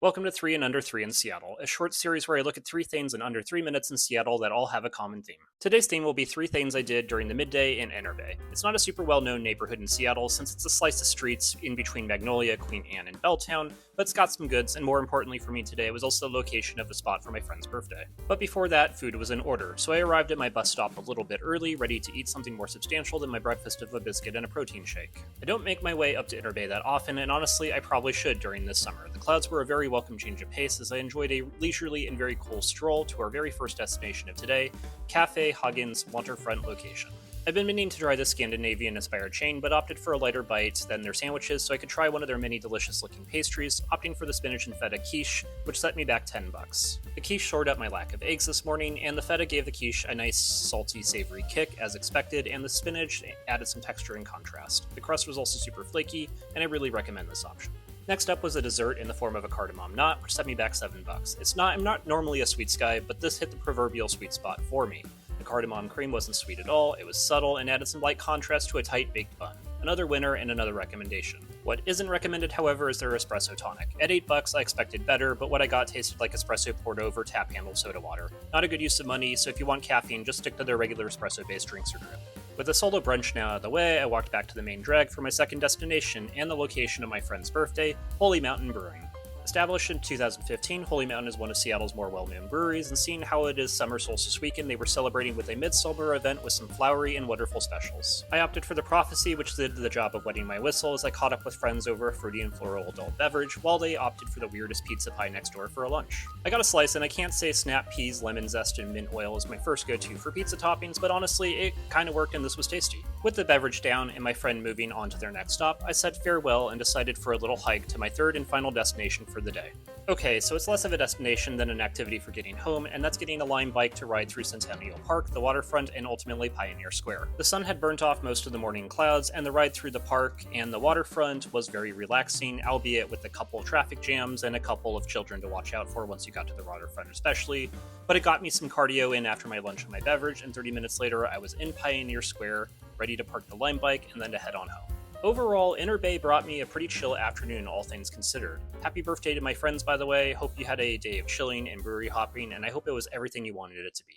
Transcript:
Welcome to 3 in Under 3 in Seattle, a short series where I look at 3 things in under 3 minutes in Seattle that all have a common theme. Today's theme will be 3 things I did during the midday in Interbay. It's not a super well known neighborhood in Seattle since it's a slice of streets in between Magnolia, Queen Anne, and Belltown, but it's got some goods, and more importantly for me today, it was also the location of a spot for my friend's birthday. But before that, food was in order, so I arrived at my bus stop a little bit early, ready to eat something more substantial than my breakfast of a biscuit and a protein shake. I don't make my way up to Interbay that often, and honestly, I probably should during this summer. The clouds were a very welcome change of pace as I enjoyed a leisurely and very cool stroll to our very first destination of today, Cafe Huggins Waterfront location. I've been meaning to try this Scandinavian-inspired chain, but opted for a lighter bite than their sandwiches so I could try one of their many delicious-looking pastries, opting for the spinach and feta quiche, which set me back $10. The quiche shored up my lack of eggs this morning, and the feta gave the quiche a nice, salty, savory kick, as expected, and the spinach added some texture and contrast. The crust was also super flaky, and I really recommend this option. Next up was a dessert in the form of a cardamom nut, which set me back $7. I'm not normally a sweets guy, but this hit the proverbial sweet spot for me. The cardamom cream wasn't sweet at all, it was subtle and added some light contrast to a tight baked bun. Another winner and another recommendation. What isn't recommended, however, is their espresso tonic. At $8, I expected better, but what I got tasted like espresso poured over tap handle soda water. Not a good use of money, so if you want caffeine, just stick to their regular espresso-based drinks or drip. With the solo brunch now out of the way, I walked back to the main drag for my second destination and the location of my friend's birthday, Holy Mountain Brewing. Established in 2015, Holy Mountain is one of Seattle's more well-known breweries, and seeing how it is Summer Solstice weekend, they were celebrating with a midsummer event with some flowery and wonderful specials. I opted for the Prophecy, which did the job of wetting my whistle as I caught up with friends over a fruity and floral adult beverage, while they opted for the weirdest pizza pie next door for a lunch. I got a slice, and I can't say snap peas, lemon zest, and mint oil is my first go-to for pizza toppings, but honestly, it kinda worked and this was tasty. With the beverage down and my friend moving on to their next stop, I said farewell and decided for a little hike to my third and final destination for the day. Okay, so it's less of a destination than an activity for getting home, and that's getting a Lime bike to ride through Centennial Park, the waterfront, and ultimately Pioneer Square. The sun had burnt off most of the morning clouds, and the ride through the park and the waterfront was very relaxing, albeit with a couple of traffic jams and a couple of children to watch out for once you got to the waterfront especially, but it got me some cardio in after my lunch and my beverage, and 30 minutes later I was in Pioneer Square, ready to park the Lime bike and then to head on home. Overall, Interbay brought me a pretty chill afternoon, all things considered. Happy birthday to my friends, by the way. Hope you had a day of chilling and brewery hopping, and I hope it was everything you wanted it to be.